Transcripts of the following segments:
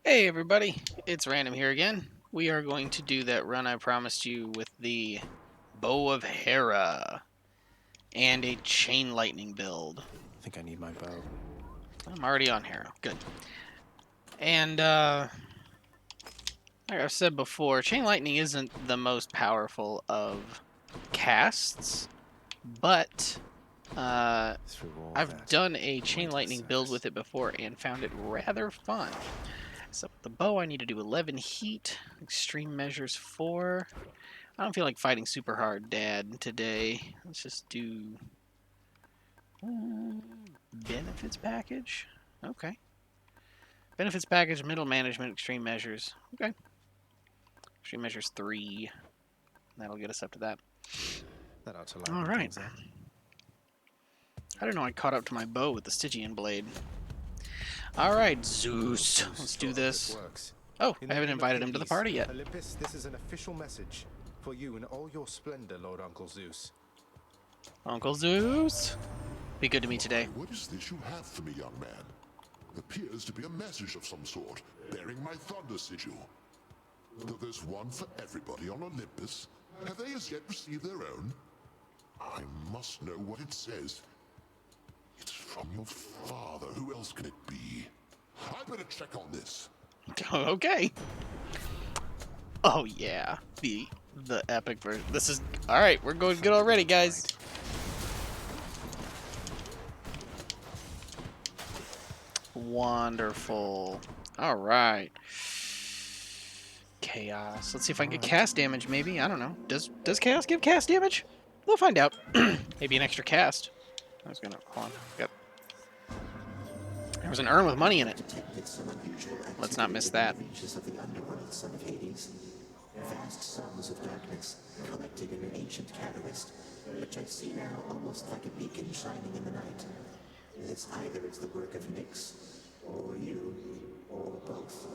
Hey everybody, it's Random here again. We are going to do that run I promised you with the Bow of Hera and a Chain Lightning build. I think I need my bow. I'm already on Hera. Good. And like I've said before, Chain Lightning isn't the most powerful of casts, but Through all I've that, done a I'm going Chain to the Lightning build surface. with it before and found it rather fun. So with the bow I need to do 11 heat, extreme measures 4. I don't feel like fighting super hard, Dad, today. Let's just do benefits package. Okay. Benefits package, middle management, extreme measures. Okay. Extreme measures 3. That'll get us up to that. That ought to All liven right. things up. I don't know. I caught up to my bow with the Stygian blade. All right, Zeus. Let's do this. Works. Oh, In I the haven't name of invited him to the Hades, party yet. Olympus, this is an official message for you in all your splendor, Lord Uncle Zeus. Uncle Zeus. Be good to me today. What is this you have for me, young man? Appears to be a message of some sort, bearing my thunder sigil. Though there's one for everybody on Olympus, have they as yet received their own? I must know what it says. It's from your father. Who else can it be? I better check on this. Okay. Oh yeah, the epic version. This is all right. We're going good already, guys. Wonderful. All right. Chaos. Let's see if I can get cast damage. Maybe I don't know. Does chaos give cast damage? We'll find out. Maybe an extra cast. I was gonna hold on. Yep. There was an urn with money in it. Let's not miss that. Of the underworld, son of Hades. Vast sums of darkness collected in an ancient catalyst, which I see now almost like a beacon shining in the night. It's either the work of Nyx, or you, or both.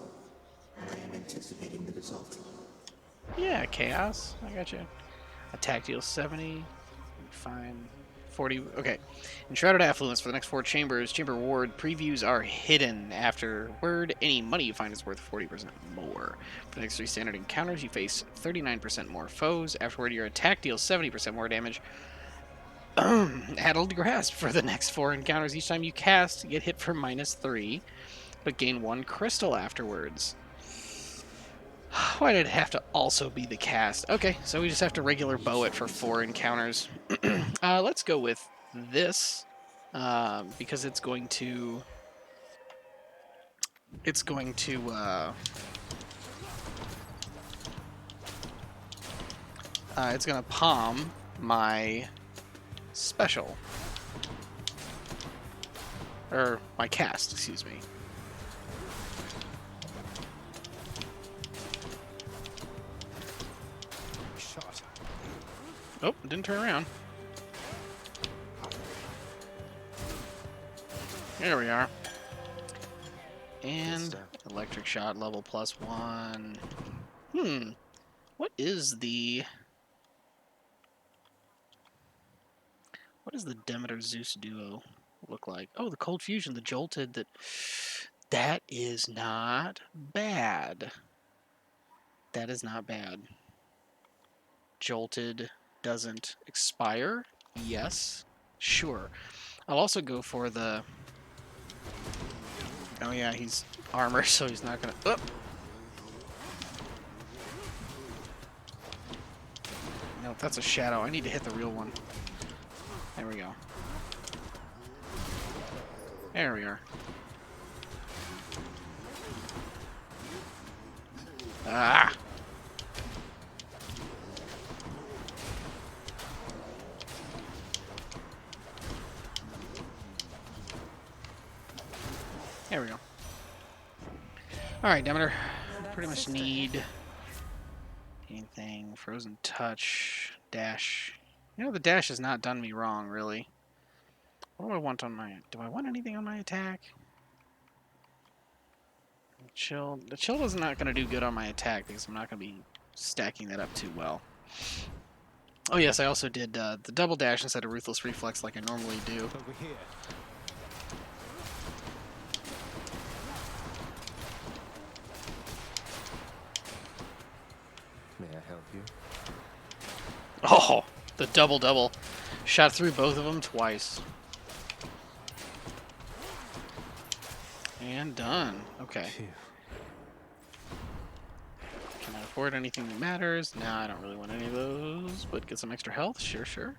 And I am anticipating the result. Yeah, chaos. I got you. Attack deals 70. Fine. 40. Okay. Enshrouded Affluence for the next 4 chambers. Chamber ward previews are hidden. Afterward, any money you find is worth 40% more. For the next 3 standard encounters, you face 39% more foes. Afterward, your attack deals 70% more damage. Addled Grasp for the next 4 encounters. Each time you cast, get hit for -3, but gain 1 crystal afterwards. Why did it have to also be the cast? Okay, so we just have to regular bow it for 4 encounters. Let's go with this, because it's going to... It's going to palm my special. Or my cast, excuse me. Shot. Oh, didn't turn around. There we are. And electric shot level +1. What is the Demeter Zeus duo look like? Oh, the cold fusion, the jolted. That is not bad. That is not bad. Jolted doesn't expire. Yes, sure. I'll also go for the... Oh yeah, he's armor, so he's not gonna... Oh! No, that's a shadow. I need to hit the real one. There we go. There we are. Ah! There we go. Alright, Demeter. Pretty much need anything. Frozen touch. Dash. You know, the dash has not done me wrong, really. What do I want on my... Do I want anything on my attack? Chill. The chill is not going to do good on my attack because I'm not going to be stacking that up too well. Oh yes, I also did the double dash instead of Ruthless Reflex like I normally do. Over here. Oh, the double. Shot through both of them twice. And done. Okay. Phew. Can I afford anything that matters? Nah, I don't really want any of those, but get some extra health? Sure.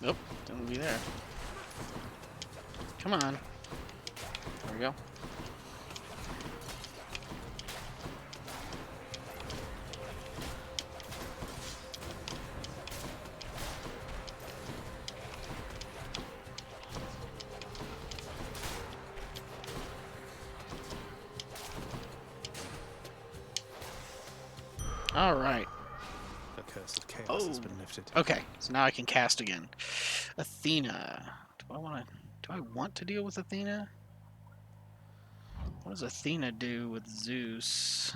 Nope, don't be there. Come on. There we go. All right. The curse of chaos Oh. has been lifted. Okay, so now I can cast again. Athena. Do I want to deal with Athena? What does Athena do with Zeus?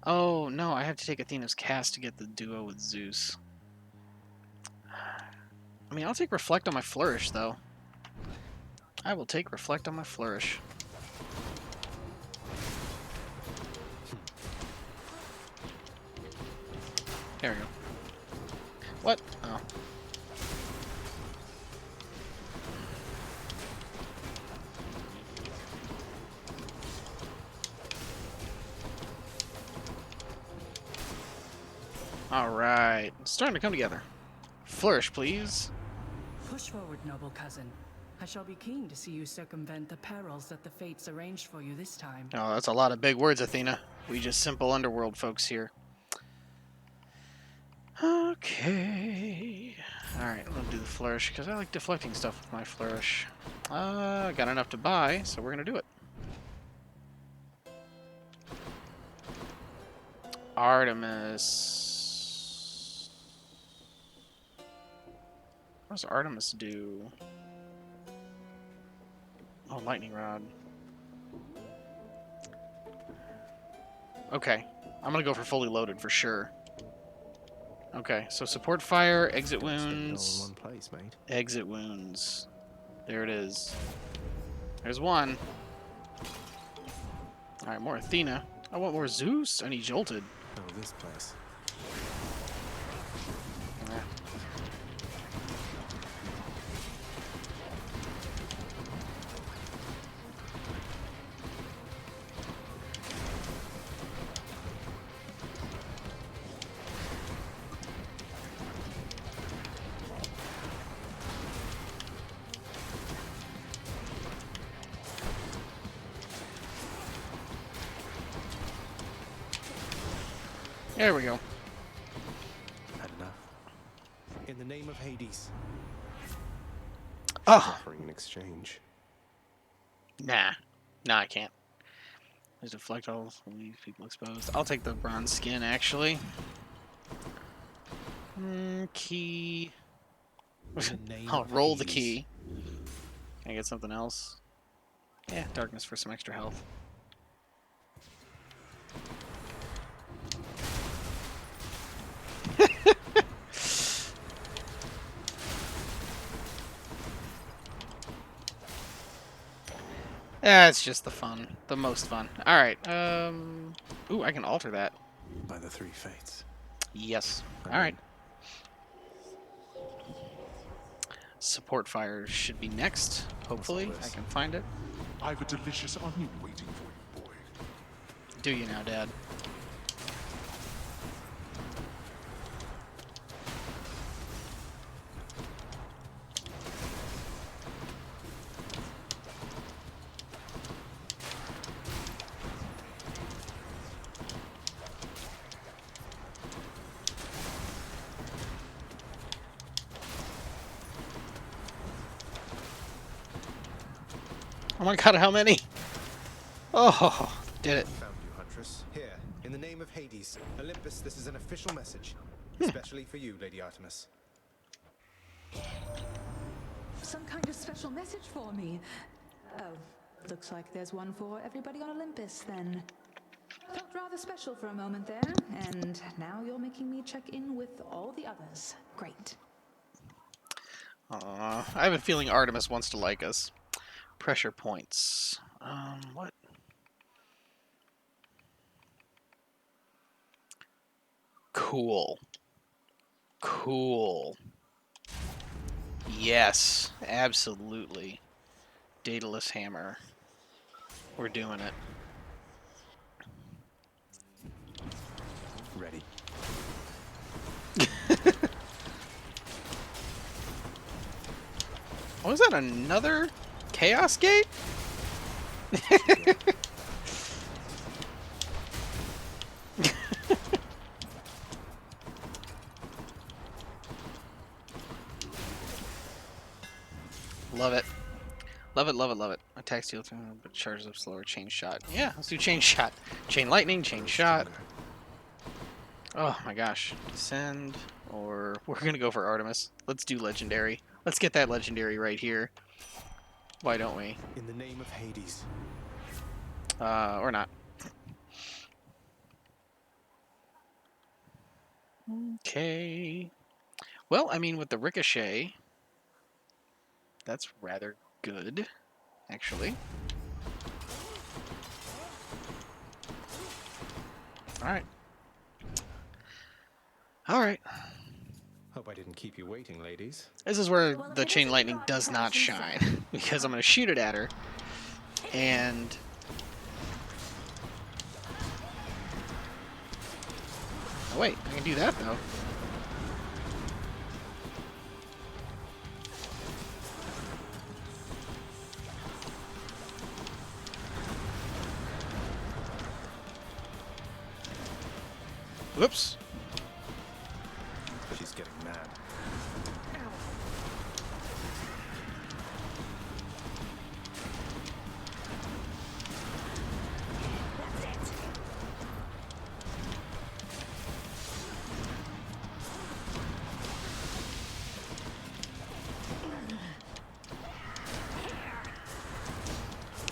Oh, no, I have to take Athena's cast to get the duo with Zeus. I mean, I'll take Reflect on my Flourish, though. I will take Reflect on my Flourish. There we go. What? Oh. Alright. It's starting to come together. Flourish, please. Push forward, noble cousin. I shall be keen to see you circumvent the perils that the fates arranged for you this time. Oh, that's a lot of big words, Athena. We just simple underworld folks here. Okay. Alright, I'm gonna do the Flourish, because I like deflecting stuff with my Flourish. Got enough to buy, so we're gonna do it. Artemis. What does Artemis do? Oh, Lightning Rod. Okay. I'm gonna go for fully loaded for sure. Okay, so support fire, exit Don't stick it all in wounds, one place, mate. exit wounds. There it is. There's one. Alright, more Athena. I want more Zeus. I need Jolted. Oh, this place. Eh. There we go. Had enough. In the name of Hades. Oh, Offering in exchange. nah. Nah, I can't. Just deflect all, leave people exposed. I'll take the bronze skin, actually. Key. In the name I'll of roll the Hades. key. Can I get something else? Yeah, darkness for some extra health. Yeah, it's just the most fun. All right. Ooh, I can alter that. By the three fates. Yes. I'm All right. in. Support fire should be next. Hopefully, I this? can find it. I've a delicious onion waiting for you, boy. Do you now, Dad? Oh my God! How many? Oh, did it. Found you, Huntress. Here, in the name of Hades, Olympus, this is an official message. Especially for you, Lady Artemis. Some kind of special message for me. Oh, looks like there's one for everybody on Olympus, then. Felt rather special for a moment there, and now you're making me check in with all the others. Great. I have a feeling Artemis wants to like us. Pressure points. What? Cool. Cool. Yes, absolutely. Daedalus hammer. We're doing it. Ready. Was that another Chaos Gate? Love it. Love it, love it, love it. Attack steal, but charges up slower. Chain shot. Yeah, let's do chain shot. Chain lightning, chain shot. Oh my gosh. Descend, or we're gonna go for Artemis. Let's do legendary. Let's get that legendary right here. Why don't we? In the name of Hades. Or not. Okay. Well, I mean, with the ricochet, that's rather good, actually. Alright. Alright. Hope I didn't keep you waiting, ladies. This is where the chain lightning does not shine, because I'm going to shoot it at her, and... Oh wait, I can do that, though. Whoops. She's getting mad.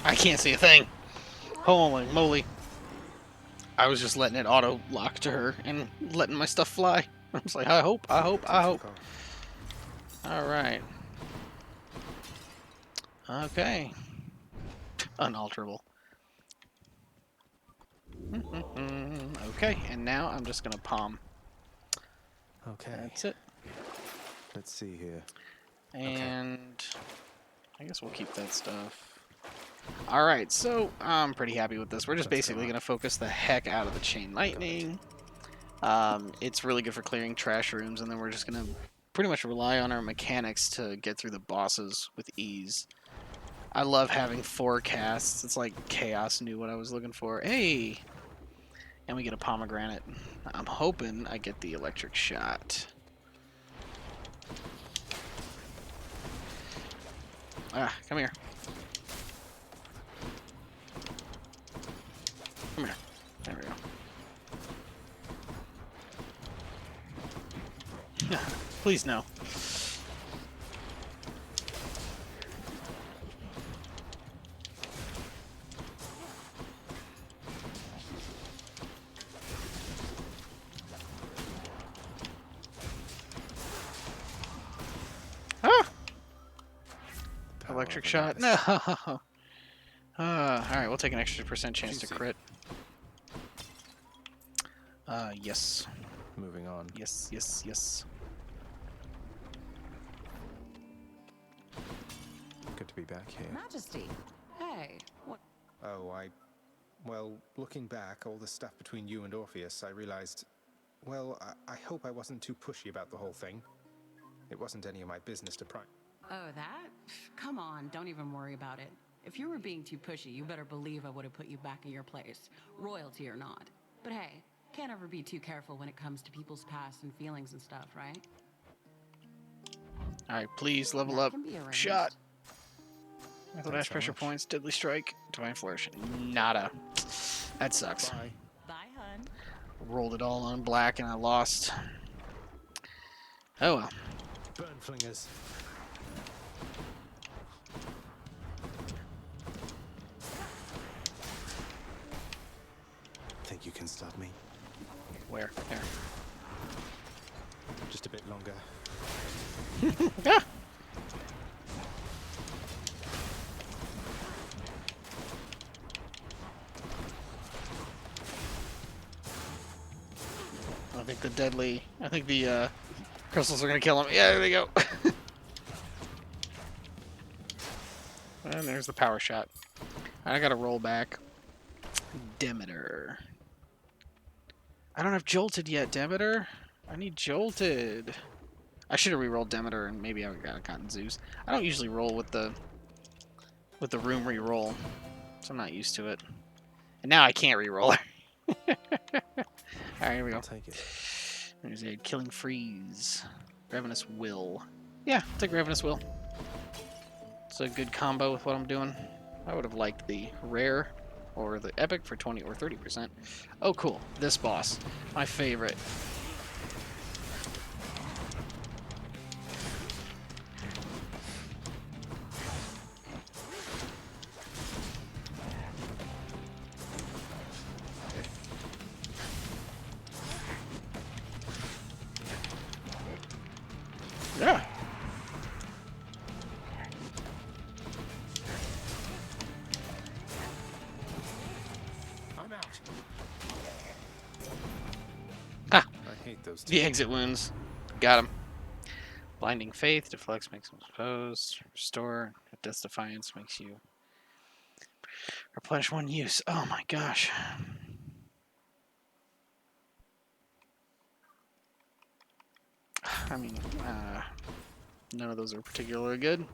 I can't see a thing. Holy moly. I was just letting it auto lock to her and letting my stuff fly. I was like, I hope. Alright. Okay. Unalterable. Okay, and now I'm just gonna palm. Okay. That's it. Let's see here. And I guess we'll keep that stuff. Alright, so I'm pretty happy with this. We're just basically going to focus the heck out of the chain lightning. It's really good for clearing trash rooms, and then we're just going to pretty much rely on our mechanics to get through the bosses with ease. I love having 4 casts. It's like Chaos knew what I was looking for. Hey! And we get a pomegranate. I'm hoping I get the electric shot. Ah, come here. Come here. There we go. Please no. Ah! Electric shot. No. Alright, we'll take an extra % chance to crit. Yes. Moving on. Yes, yes, yes. Good to be back here. Majesty. Hey, what? Oh, well, looking back, all the stuff between you and Orpheus, I realized, well, I hope I wasn't too pushy about the whole thing. It wasn't any of my business to pry. Oh, that? Come on, don't even worry about it. If you were being too pushy, you better believe I would have put you back in your place, royalty or not. But hey, can't ever be too careful when it comes to people's past and feelings and stuff, right? Alright, please level That up. can be arranged. Shot. Dash so pressure much. points, deadly strike, divine flourish. Nada. That sucks. Bye. Bye, hun. Rolled it all on black and I lost. Oh well. Burn flingers. Think you can stop me? Where? There. Just a bit longer. Ah! think the crystals are gonna kill him. Yeah, there they go. And there's the power shot. I gotta roll back. Demeter. I don't have Jolted yet, Demeter. I need Jolted. I should have re-rolled Demeter and maybe I would have gotten Zeus. I don't usually roll with the room re-roll, so I'm not used to it. And now I can't re-roll her. Alright, here we go. I'll take it. There's a Killing Freeze. Ravenous Will. Yeah, I'll take Ravenous Will. It's a good combo with what I'm doing. I would have liked the rare or the epic for 20 or 30%. Oh, cool. This boss. My favorite. Yeah. I'm out. Ha! I hate those two. The exit wounds. Got him. Blinding Faith deflects, makes him exposed. Restore. Death Defiance makes you replenish one use. Oh my gosh. I mean, none of those are particularly good.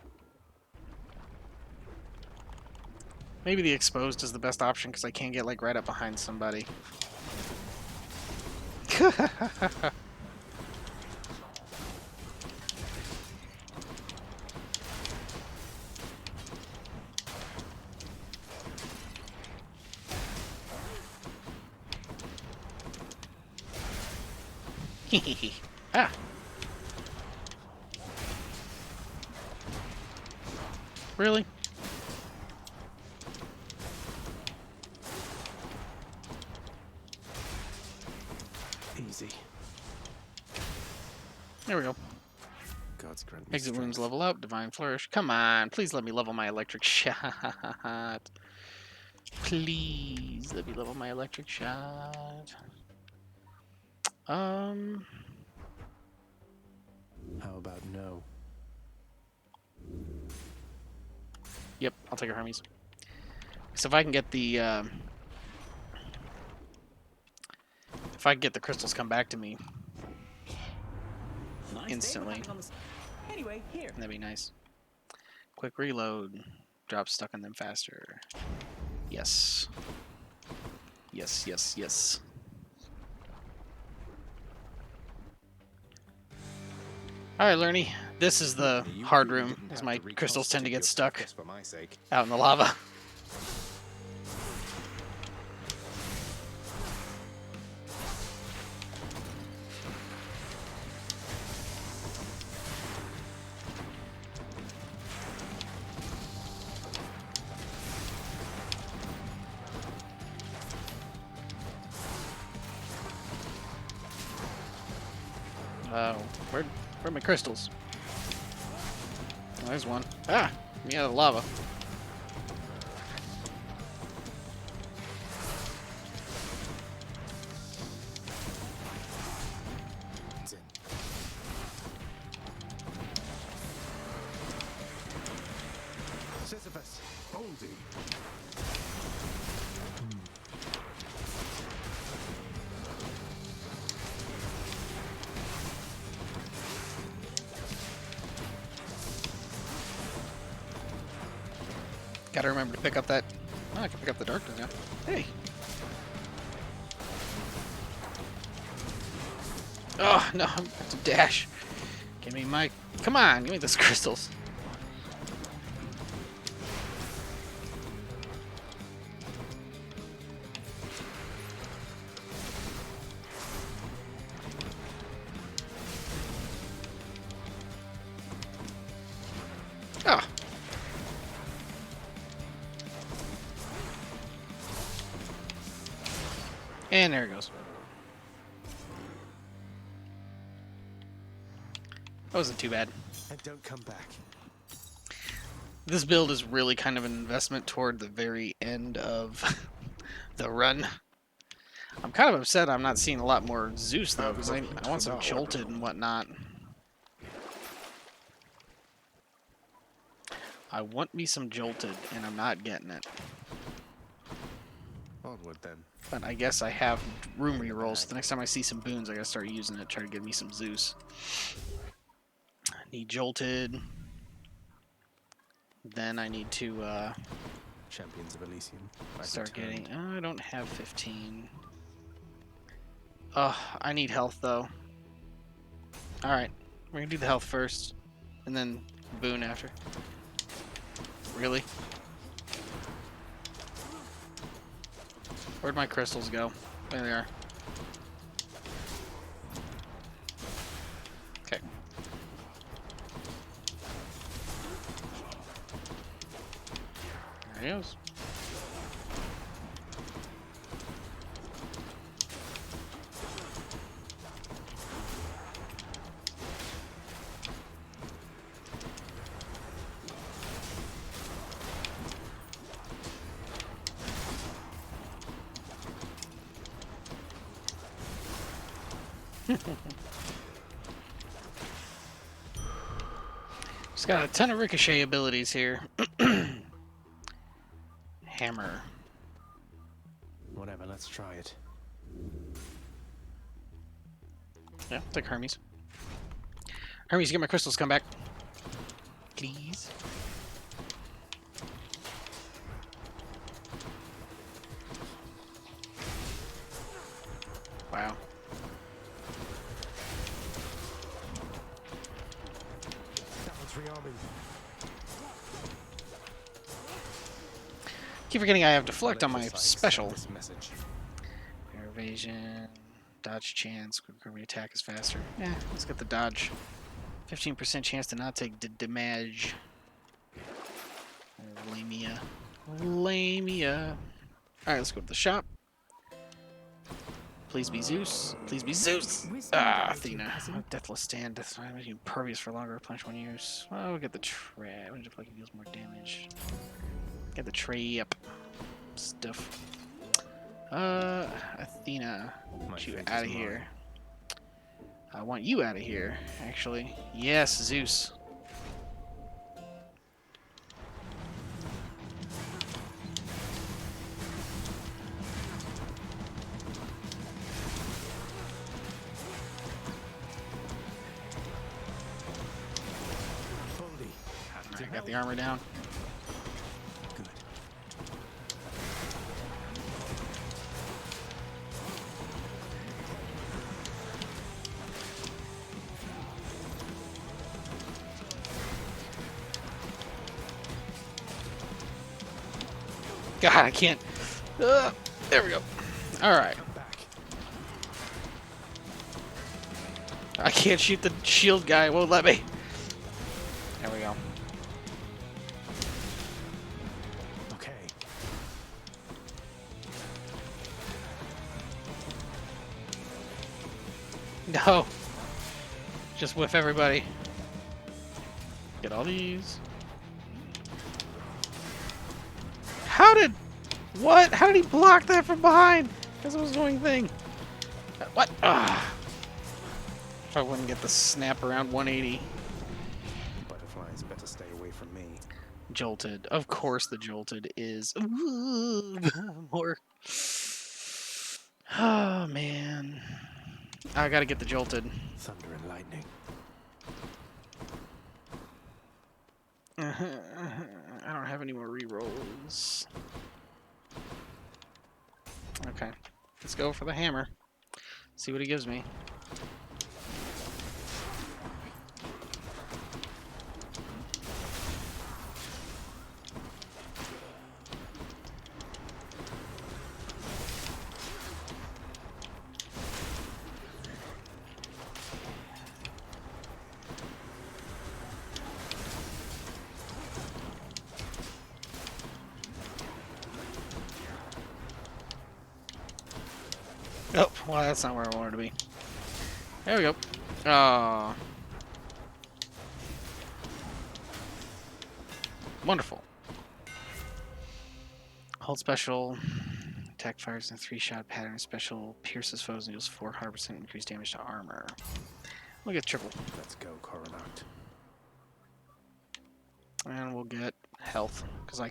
Maybe the exposed is the best option because I can't get like right up behind somebody. Ah. Really? Easy. There we go. God's grant me Exit wounds strength. level up. Divine Flourish. Come on. Please let me level my electric shot. Please let me level my electric shot. How about no? Yep, I'll take a Hermes. So if I can get the crystals come back to me instantly, Anyway, here. that'd be nice. Quick reload. Drop stuck on them faster. Yes. Yes, yes, yes. Alright, Lerny. This is the You hard really room, didn't as have my to crystals tend to get reconstitute stuck yourself just for my sake. out in the lava. Where are my crystals? Oh, there's one. Ah! Yeah, the lava. It's in. Sisyphus, Boldy. Gotta remember to pick up that. Oh, I can pick up the darkness now. Hey! Oh, no, I'm about to dash. Give me my. Come on, give me those crystals. Oh. And there it goes. That wasn't too bad. And don't come back. This build is really kind of an investment toward the very end of the run. I'm kind of upset I'm not seeing a lot more Zeus, though, because I want some Jolted and whatnot. I want me some Jolted, and I'm not getting it. Onward then. But I guess I have room rerolls, so the next time I see some boons, I gotta start using it, try to get me some Zeus. Need Jolted. Then I need to Champions of Elysium. I've start returned. getting... I don't have 15. Oh, I need health, though. Alright, we're gonna do the health first, and then boon after. Really? Where'd my crystals go? There they are. Okay. There he goes. Just got a ton of ricochet abilities here. Hammer. Whatever, let's try it. Yeah, take Hermes. Hermes, get my crystals, come back. Please. Wow. That one's rearming. Keep forgetting I have deflect on my Electrocytes special. send This message. Air evasion, dodge chance, quick recovery attack is faster. Yeah, let's get the dodge. 15% chance to not take damage. Lamia. Lamia. Alright, let's go to the shop. Please be Zeus. Please be Zeus! Wisdom Ah, guide you, Athena. cousin. Deathless stand. Death impervious for longer. Replenish 1 use. Well, we'll get the trap. When deflecting deals more damage. Get the trap stuff. Athena. My Want you fate out of is here. I want you out of here, actually. Yes, Zeus. Baldy. Alright, got the armor down. Good. God, I can't. There we go. Alright. Come back. I can't shoot the shield guy. It won't let me. There we go. Okay. No. Just whiff everybody. Get all these. How did... What? How did he block that from behind? Because it was doing thing. What? Ah. If I wouldn't get the snap around 180. Butterflies better stay away from me. Jolted. Of course the jolted is... more. Oh, man. I gotta get the jolted. Thunder and lightning. I don't have any more rerolls. Okay. Let's go for the hammer. See what he gives me. Oh, well, that's not where I wanted to be. There we go. Oh. Wonderful. Hold special. attack fires in a 3-shot pattern. Special pierces foes and deals 400% increased damage to armor. We'll get triple. Let's go, Coronact. And we'll get health. Because I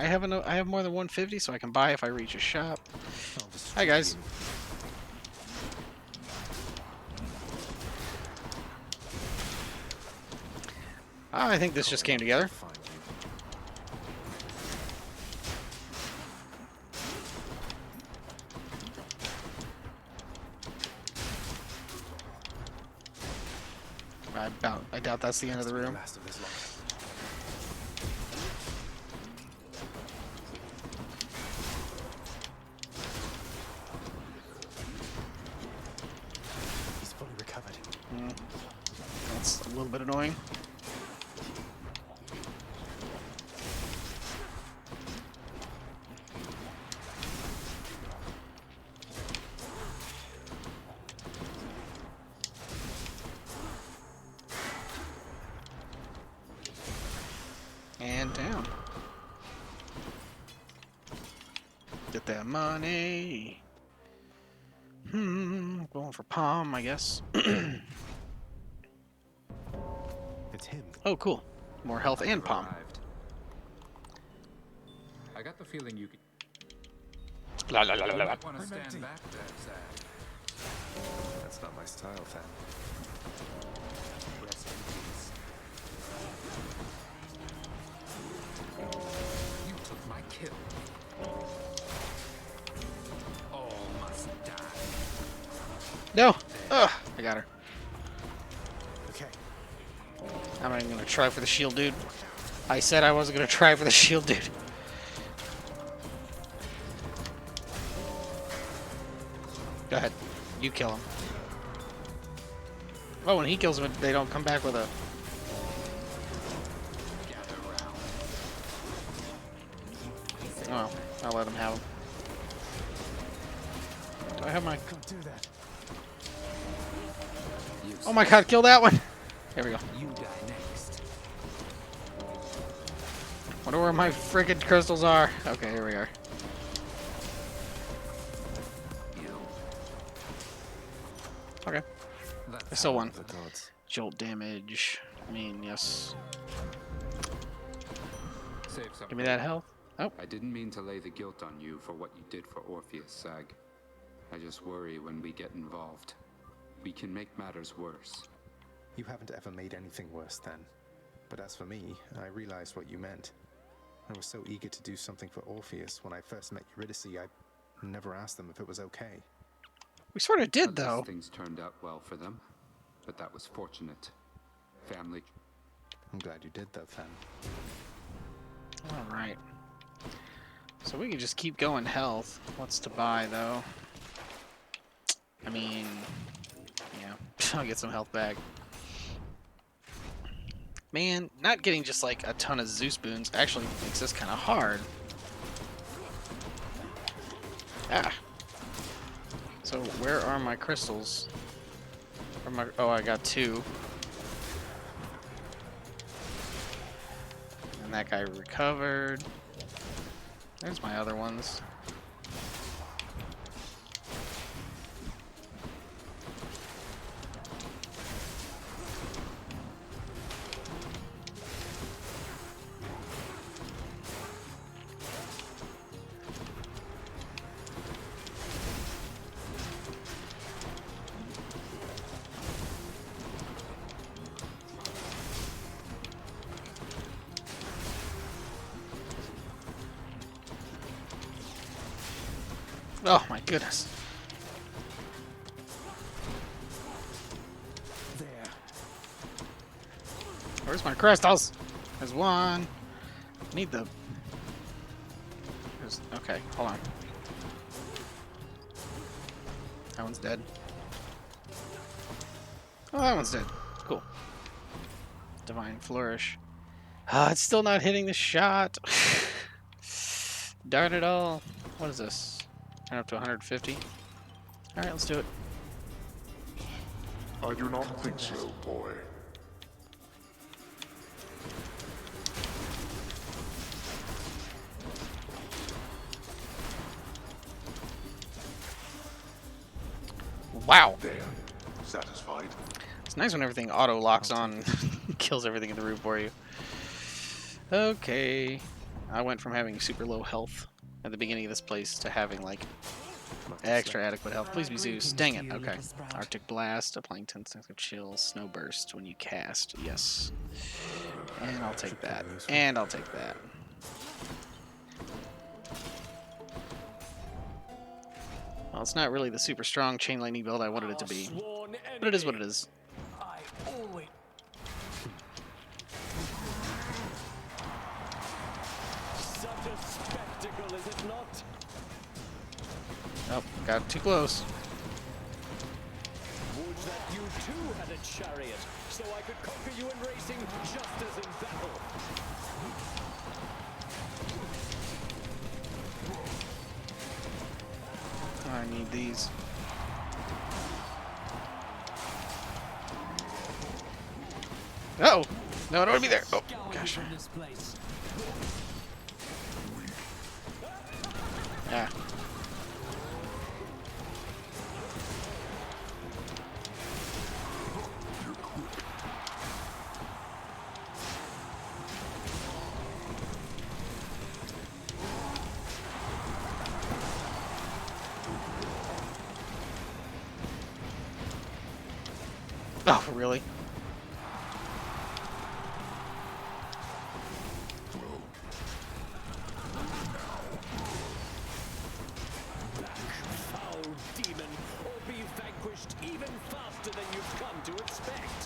have more than 150, so I can buy if I reach a shop. Hi guys. I think this just came together. I doubt that's the end of the room. He's fully recovered. That's a little bit annoying. And down. Get that money. Going for palm, I guess. It's him. Oh, cool. More health and palm. I got the feeling you could La la la la la. want to stand back there, Zach. That's not my style, fam. Rest in peace. You took my kill. All must die. No! Ugh! I got her. Okay. I'm not even gonna try for the shield, dude. I said I wasn't gonna try for the shield, dude. Go ahead. You kill him. Oh, when he kills him, they don't come back with a... Oh, I'll let him have him. Do I have my... Don't do that. Oh my god, kill that one! There we go. You die next. Wonder where my friggin' crystals are. Okay, here we are. Okay. I still won. The gods. Jolt damage. I mean, yes. Save something. Give me that health. Oh, I didn't mean to lay the guilt on you for what you did for Orpheus, Sag. I just worry when we get involved. We can make matters worse. You haven't ever made anything worse then. But as for me, I realized what you meant. I was so eager to do something for Orpheus when I first met Eurydice, I never asked them if it was okay. we sort of did, At least though. things turned out well for them, but that was fortunate. Family. I'm glad you did though, fam. Alright. So we can just keep going health. What's to buy, though? I mean... yeah. I'll get some health back. Man, not getting just like a ton of Zeus boons actually makes this kind of hard. Ah. So where are my crystals? Oh, I got 2. And that guy recovered. There's my other ones. Oh my goodness. There. Where's my crystals? There's one. Need the... Okay, hold on. That one's dead. Oh, that one's dead. Cool. Divine Flourish. Ah, it's still not hitting the shot. Darn it all. What is this? Turn up to 150. Alright, let's do it. I do not think so, boy. Wow. There. Satisfied? It's nice when everything auto locks on, kills everything in the room for you. Okay. I went from having super low health at the beginning of this place to having like extra adequate health. Please be Zeus. Dang it. Okay. Arctic Blast, applying 10 seconds of chill. Snow Burst when you cast. Yes. And I'll take that. And I'll take that. Well, it's not really the super strong chain lightning build I wanted it to be. But it is what it is. I always. Such a spectacle, is it not? Oh, got too close. Would that you too had a chariot, so I could conquer you in racing just as in battle. I need these. Uh oh! No, I don't want to be there. Oh, gosh. Yeah. Oh, really? Foul demon, or be vanquished even faster than you've come to expect.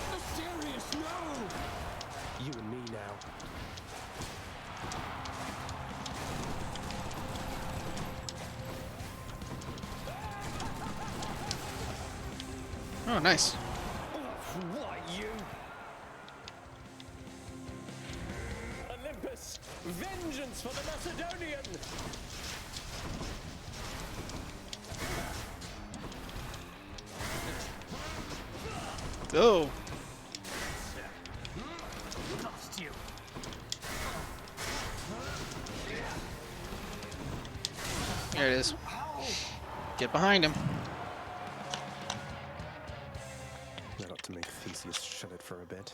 A serious no! You and me now. Oh, nice. Why you? Olympus, vengeance for the Macedonian! Oh. Lost you. There it is. Get behind him. That ought to make Theseus shut it for a bit.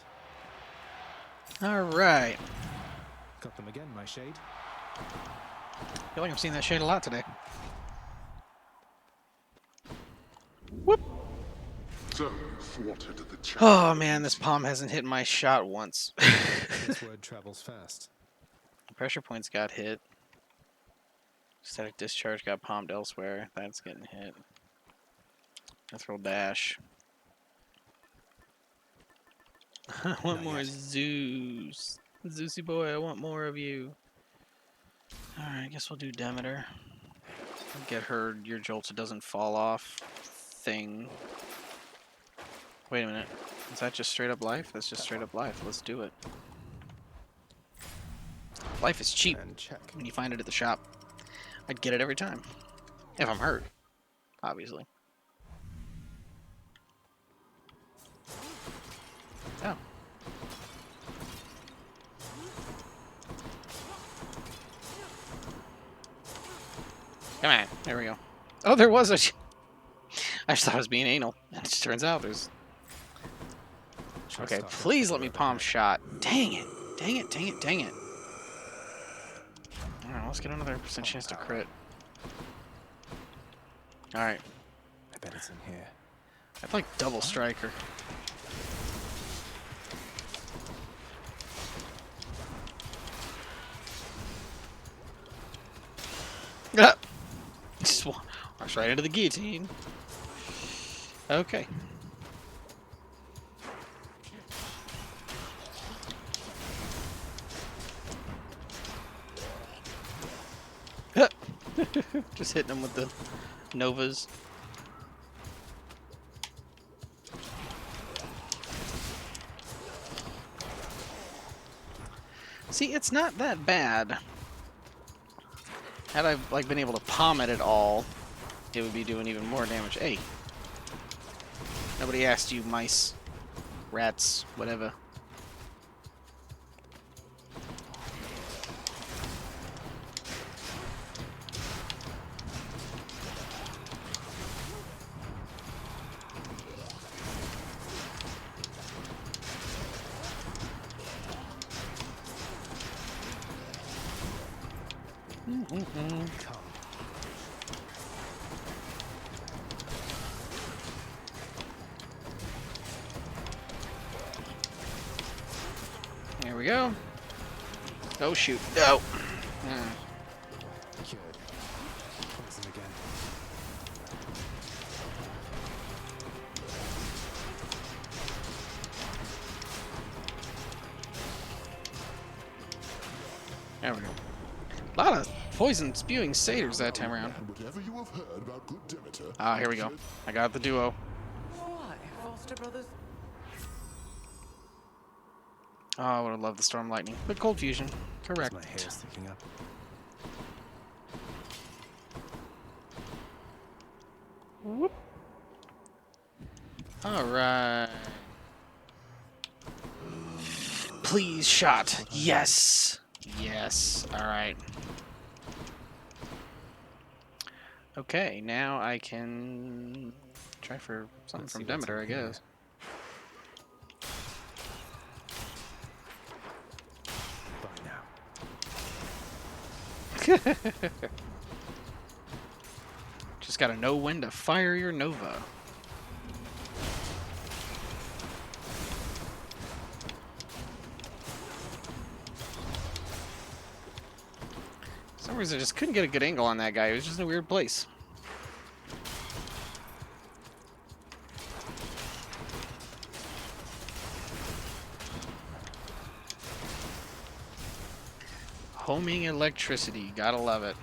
Alright. Got them again, my shade. I feel like I'm seeing that shade a lot today. Whoop! So, thwarted the challenge. Oh man, this palm hasn't hit my shot once. This word travels fast. Pressure points got hit. Static discharge got palmed elsewhere. That's getting hit. Ethereal dash. I want more Zeus. Zeusy boy, I want more of you. Alright, I guess we'll do Demeter. Get her your jolts it doesn't fall off thing. Wait a minute. Is that just straight up life? That's just straight up life. Let's do it. Life is cheap And check. when you find it at the shop. I'd get it every time. If I'm hurt, obviously. Oh. Come on. There we go. Oh, there was a... I just thought I was being anal. It just turns out there's... Okay, please let me palm shot. Dang it. Dang it, dang it, dang it. Alright, let's get another % chance to crit. Alright. I bet it's in here. I'd like double striker. Ah! Just walks right into the guillotine. Okay. Just hitting them with the novas. See, it's not that bad. Had I like been able to palm it at all, it would be doing even more damage. Hey, nobody asked you, mice, rats, whatever. Come. There we go. Oh shoot. No. Cured. Poison again. There we go. A lot of poison spewing satyrs that time around. And whatever you have heard about good Demeter, Ah, here we go. I got the duo. Why, foster brothers? Oh, I would have loved the storm lightning. But cold fusion. Correct. My hair sticking up. Whoop. Alright. Please, shot. Yes. Yes. Alright. Okay, now I can try for something Let's from see what's Demeter, I in here. guess. Bye now. Just gotta know when to fire your Nova. For some reason I just couldn't get a good angle on that guy. He was just in a weird place. Homing electricity, gotta love it.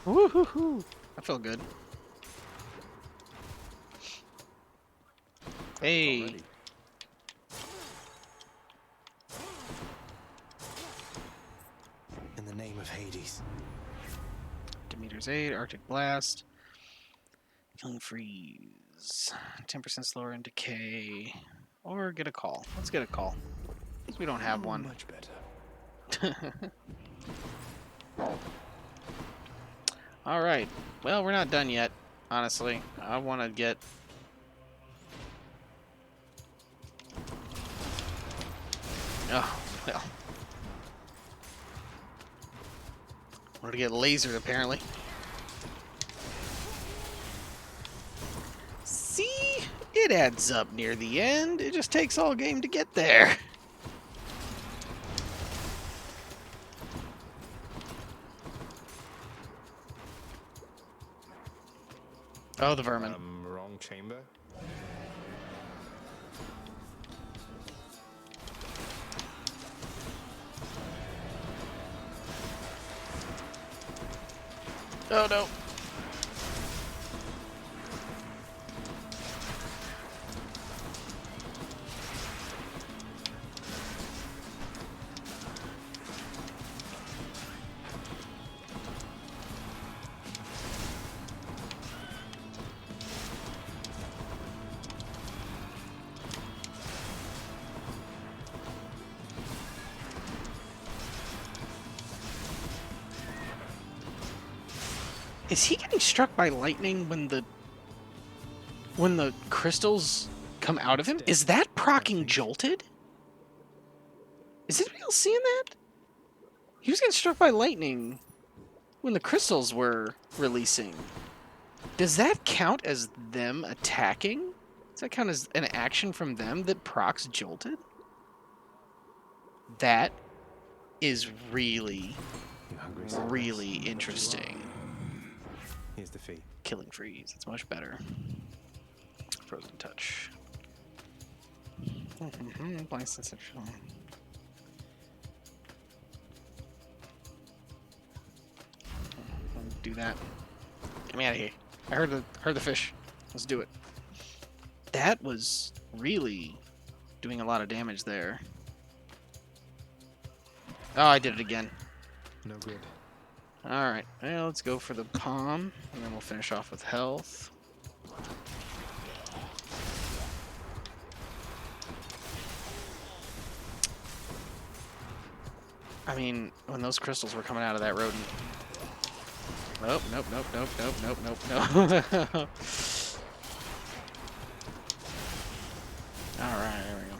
Woohoo! I feel good. Hey. Already. In the name of Hades. Demeter's 8, Arctic Blast. Killing Freeze. 10% slower in decay. Or get a call. Let's get a call. Because we don't have one. Much better. Alright. Well, we're not done yet, honestly. I want to get... Oh, well. Wanted to get lasered, apparently. See? It adds up near the end. It just takes all game to get there. Oh, the vermin. Wrong chamber. Oh, no. Is he getting struck by lightning when the crystals come out of him? Is that procking jolted? Is anybody else seeing that? He was getting struck by lightning when the crystals were releasing. Does that count as them attacking? Does that count as an action from them that procs jolted? That is really, You hungry, Cerberus? really interesting. Here's the fee. Killing Freeze. It's much better. Frozen Touch. Blind Sensation. Do that. Get me out of here. I heard the fish. Let's do it. That was really doing a lot of damage there. Oh, I did it again. No good. Alright, well, let's go for the palm, and then we'll finish off with health. I mean, when those crystals were coming out of that rodent. Nope, nope, nope, nope, nope, nope, nope, nope. Alright, there we go.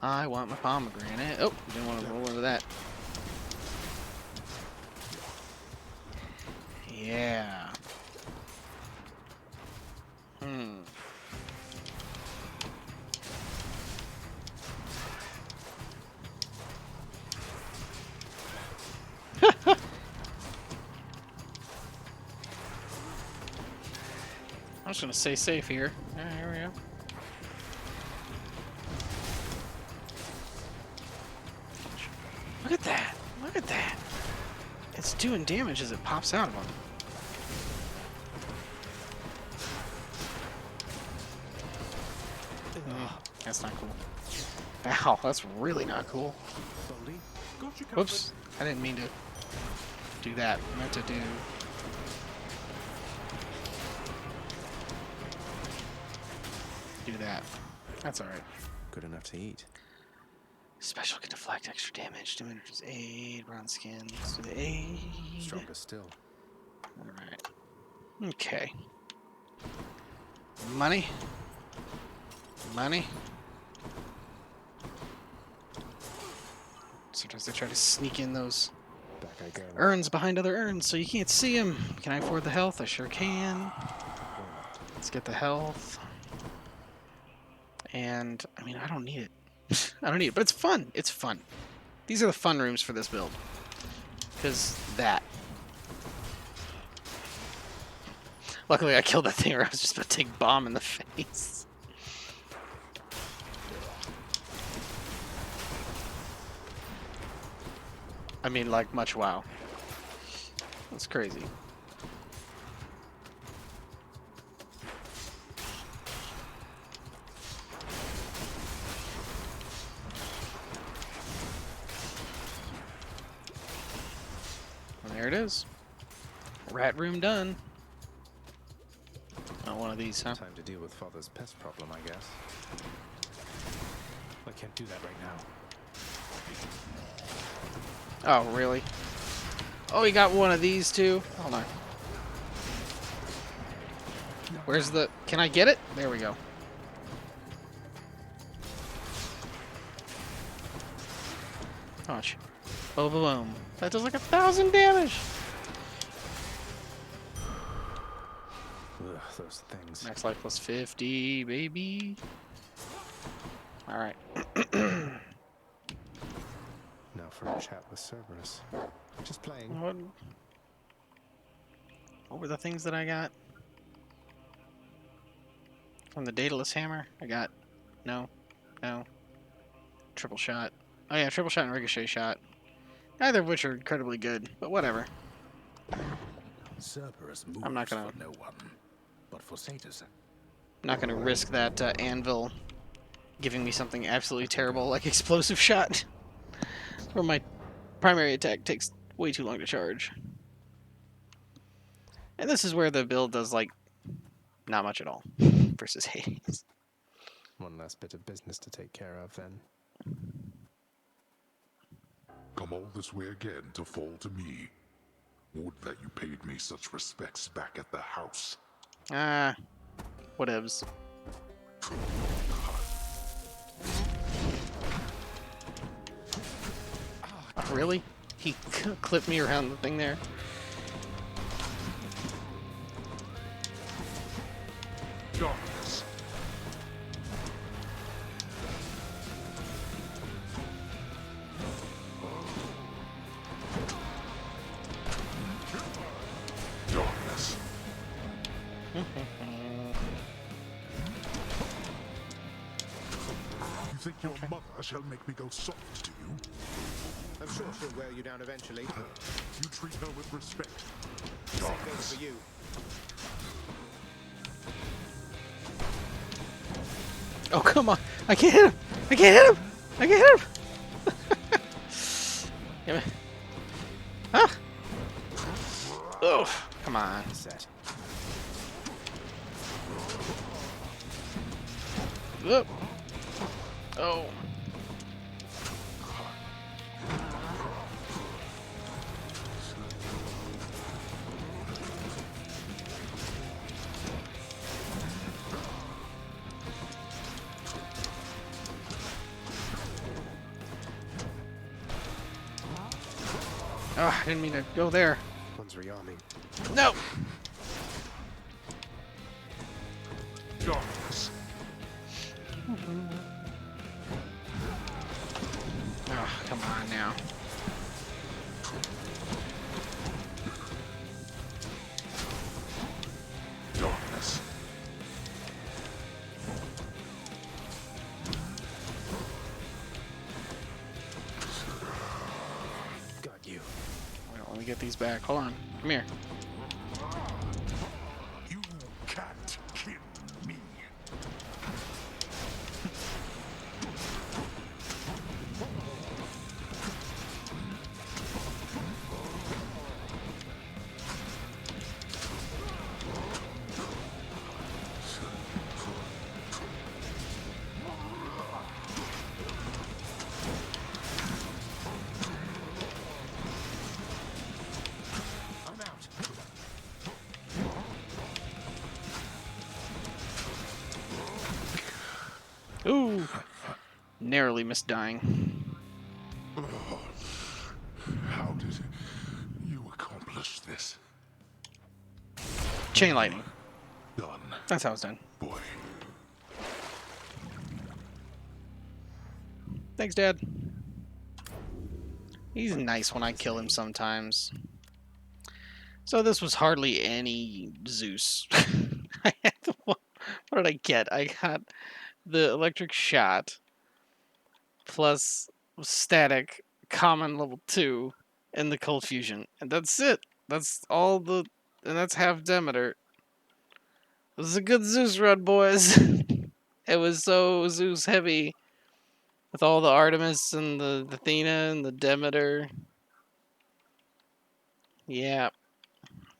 I want my pomegranate. Oh, didn't want to roll into that. Yeah. Hmm. I'm just gonna stay safe here. Yeah, here we go. Look at that! Look at that! It's doing damage as it pops out of him. That's not cool. Ow, that's really not cool. Whoops, I didn't mean to do that. I meant to do that. That's alright. Good enough to eat. Special can deflect extra damage. Diminishes aid. Bronze skin. Let's do the aid. Stronger still. Alright. Okay. Money. Money. Sometimes they try to sneak in those Back I go. urns behind other urns so you can't see them. Can I afford the health? I sure can. Let's get the health. And, I mean, I don't need it. I don't need it, but it's fun. It's fun. These are the fun rooms for this build. Because that. Luckily, I killed that thing or I was just about to take bomb in the face. I mean, like, much wow. That's crazy. And there it is. Rat room done. Not one of these, huh? Time to deal with Father's pest problem, I guess. I can't do that right now. Oh, really? Oh, he got one of these too? Hold on. Where's the... Can I get it? There we go. How much? Boom, boom, boom. That does like 1,000 damage! Ugh, those things. Max life plus 50, baby. Alright. Now for a chat with Cerberus. Just playing. What were the things that I got? From the Daedalus Hammer? I got... No. No. Triple shot. Oh yeah, triple shot and ricochet shot. Neither of which are incredibly good, but whatever. Cerberus moves I'm not gonna... for no one, but for Satyrs. I'm not gonna risk that anvil giving me something absolutely terrible like explosive shot. Where my primary attack takes way too long to charge. And this is where the build does, like, not much at all versus Hades. One last bit of business to take care of, then. Come all this way again to fall to me. Would that you paid me such respects back at the house. Ah, whatevs. Oh, really? He clipped me around the thing there. Darkness. Darkness. You think your mother shall make me go soft to you? I'm sure she'll wear you down eventually. You treat her with respect. Same goes Darkness. for you. Oh, come on. I can't hit him. I can't hit him. I can't hit him. Damn it. Huh? Oh, come on. Set. Whoop. Oh. Oh, I didn't mean to go there. One's rearming. No! Darkness. Oh, come on now. Darkness. Got you. Wait, let me get these back. Hold on. Come here. You can't kill me. I'm out. Ooh! Narrowly missed dying. How did you accomplish this? Chain lightning. Done, That's how it's done. boy. Thanks, Dad. He's nice when I kill him sometimes. So this was hardly any Zeus. I had what did I get? I got the electric shot plus static common level 2 and the cold fusion. And that's it. That's all the and that's half Demeter. It was a good Zeus run, boys. It was so Zeus heavy with all the Artemis and the Athena and the Demeter. Yep.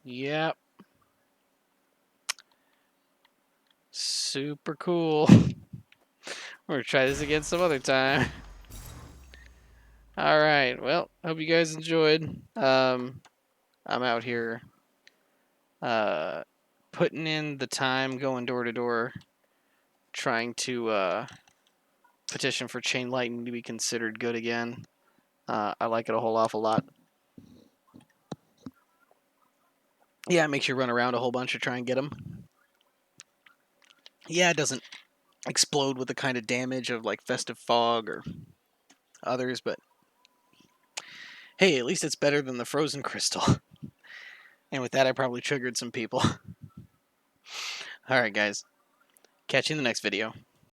Yep. Super cool. We're gonna try this again some other time. Alright, well, hope you guys enjoyed. I'm out here putting in the time going door to door trying to petition for chain lightning to be considered good again. I like it a whole awful lot. Yeah, it makes you run around a whole bunch to try and get them. Yeah, it doesn't explode with the kind of damage of like Festive Fog or others, but hey, at least it's better than the Frozen Crystal. And with that, I probably triggered some people. Alright, guys. Catch you in the next video.